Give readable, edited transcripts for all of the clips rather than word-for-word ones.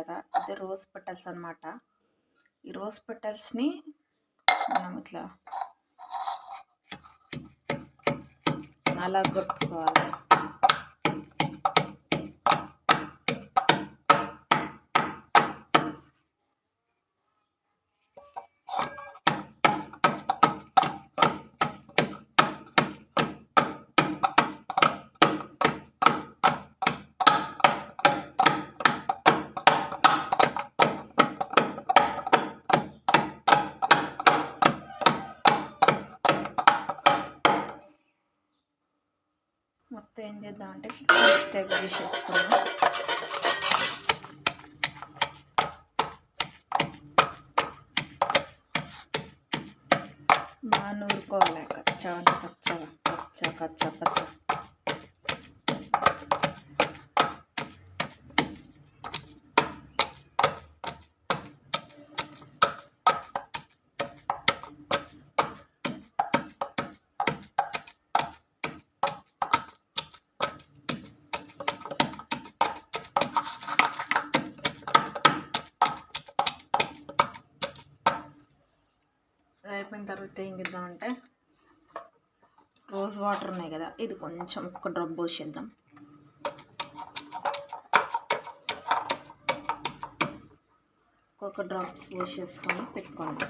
కదా, ఇది rose petals అనమాట. ఈ రోజ్ పెటల్స్ని మనం ఇట్లా నలగొట్టుకోవాలి. మొత్తం ఏం చేద్దామంటే ఫస్ట్ ఎగ్ తీసేసుకున్నాం. బాగా నూరుకోవాలి, కచ్చా పచ్చ. అయిపోయిన తర్వాత ఏం చేద్దామంటే రోజ్ వాటర్ ఉన్నాయి కదా, ఇది కొంచెం ఒక డ్రాప్ పోసేద్దాం. ఒక్కొక్క డ్రాప్స్ పోసేసుకొని పెట్టుకోండి.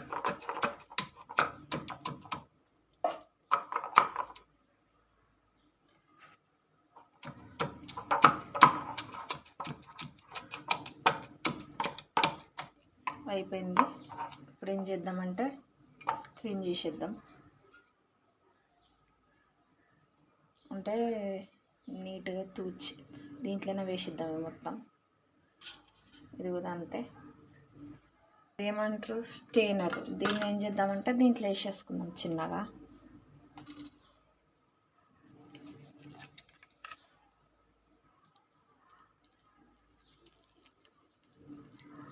అయిపోయింది. ఇప్పుడు ఏం చేద్దామంటే క్లీన్ చేసేద్దాం. అంటే నీట్గా తూచి దీంట్లోనే వేసిద్దాం మొత్తం. ఇది కూడా అంతే. ఏమంటారు, స్టెయినర్. దీన్ని ఏం చేద్దామంటే దీంట్లో వేసేసుకుందాం చిన్నగా.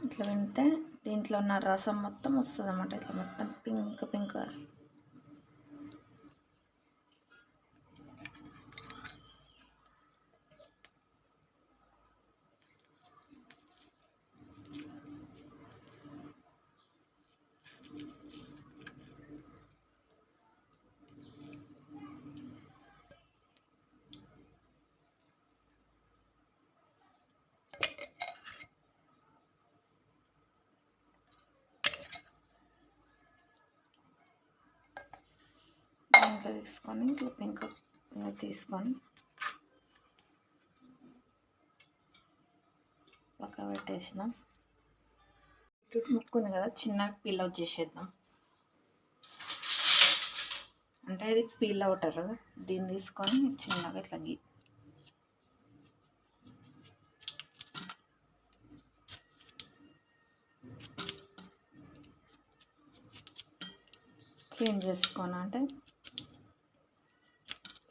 ఇట్లా వింటే దీంట్లో ఉన్న రసం మొత్తం వస్తుంది అన్నమాట. ఇట్లా మొత్తం పింక్. ఇంట్లో తీసుకొని ఇట్లా పింక్ తీసుకొని పక్క పెట్టేసినాం. ముక్కు ఉంది కదా, చిన్నగా పీల్ అవుట్ చేసేద్దాం. అంటే ఇది పీల్ అవుతారు. దీన్ని తీసుకొని చిన్నగా ఇట్లా క్లీన్ చేసుకొని అంటే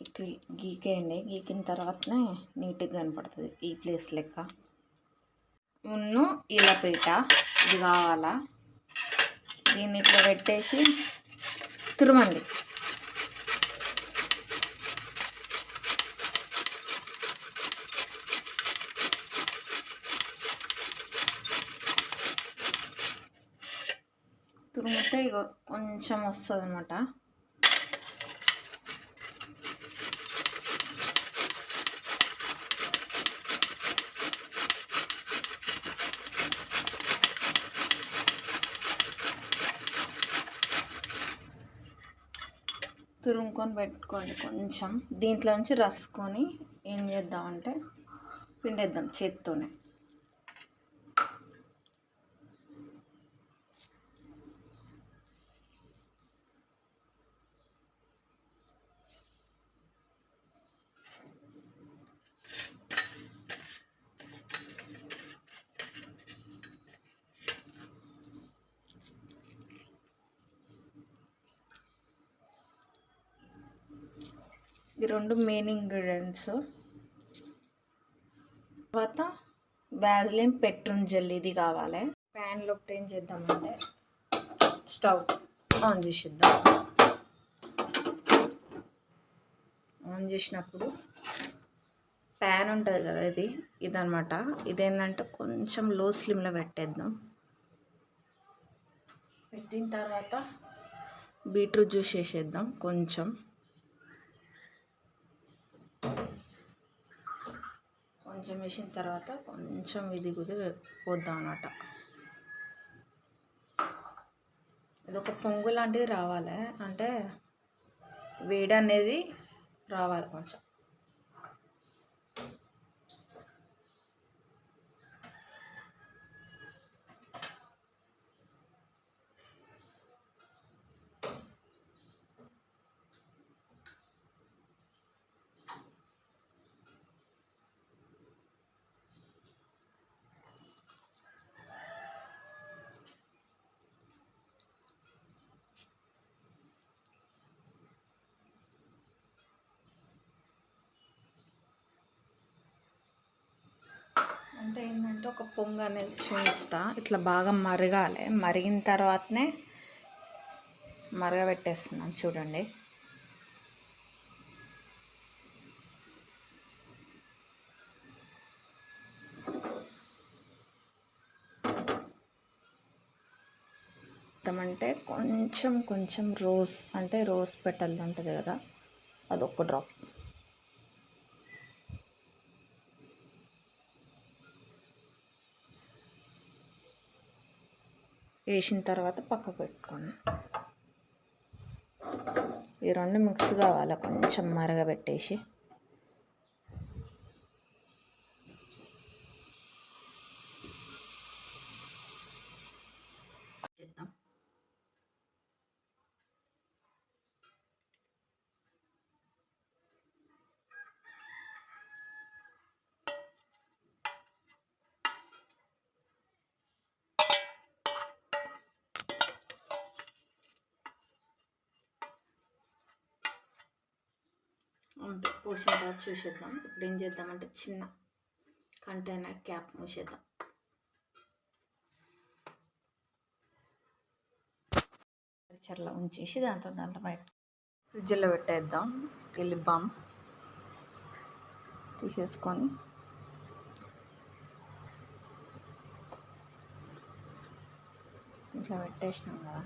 ఇట్లా గీకేయండి. గీకిన తర్వాతనే నీట్గా కనపడుతుంది ఈ ప్లేస్ లెక్క. ఇలపీట ఇది కావాలా. దీన్ని ఇట్లా పెట్టేసి తురమండి. తురిమితే ఇక కొంచెం వస్తుంది అన్నమాట. తురుముకొని పెట్టుకోండి కొంచెం. దీంట్లో నుంచి రసుకొని ఏం చేద్దామంటే పిండేద్దాం చేత్తోనే. ఈ రెండు మెయిన్ ఇంగ్రీడియంట్స్. తర్వాత వ్యాజ్లిన్ పెట్రోన్ జెల్ ఇది కావాలి. ప్యాన్లో ఏం చేద్దామంటే స్టవ్ ఆన్ చేసేద్దాం. ఆన్ చేసినప్పుడు ప్యాన్ ఉంటుంది కదా ఇదనమాట. ఇదేంటంటే కొంచెం లో స్లిమ్లో పెట్టేద్దాం. పెట్టిన తర్వాత బీట్రూట్ జ్యూస్ వేసేద్దాం కొంచెం వేసిన తర్వాత కొంచెం ఇది పోద్దాం అన్నమాట. ఇది ఒక పొంగు లాంటిది రావాలి, అంటే వేడి అనేది రావాలి కొంచెం. అంటే ఏంటంటే ఒక పొంగు అనేది చూపిస్తా, ఇట్లా బాగా మరగాలి. మరిగిన తర్వాతనే మరగబెట్టేస్తున్నాను చూడండి. అంటే కొంచెం రోజ్ పెటల్స్ ఉంటుంది కదా, అదొక డ్రాప్ వేసిన తర్వాత పక్కకు పెట్టుకోండి. ఈ రెండు మిక్స్ కావాలి, కొంచెం మరగబెట్టేసి. అంతే, పోసిన తర్వాత చూసేద్దాం. ఇప్పుడు ఏం చేద్దామంటే చిన్న కంటైనర్ క్యాప్ మూసేద్దాం. చర్లా ఉంచేసి దాంట్లో బయట ఫ్రిడ్జ్లో పెట్టేద్దాం. లిప్ బామ్ తీసేసుకొని ఇట్లా పెట్టేసినాం కదా.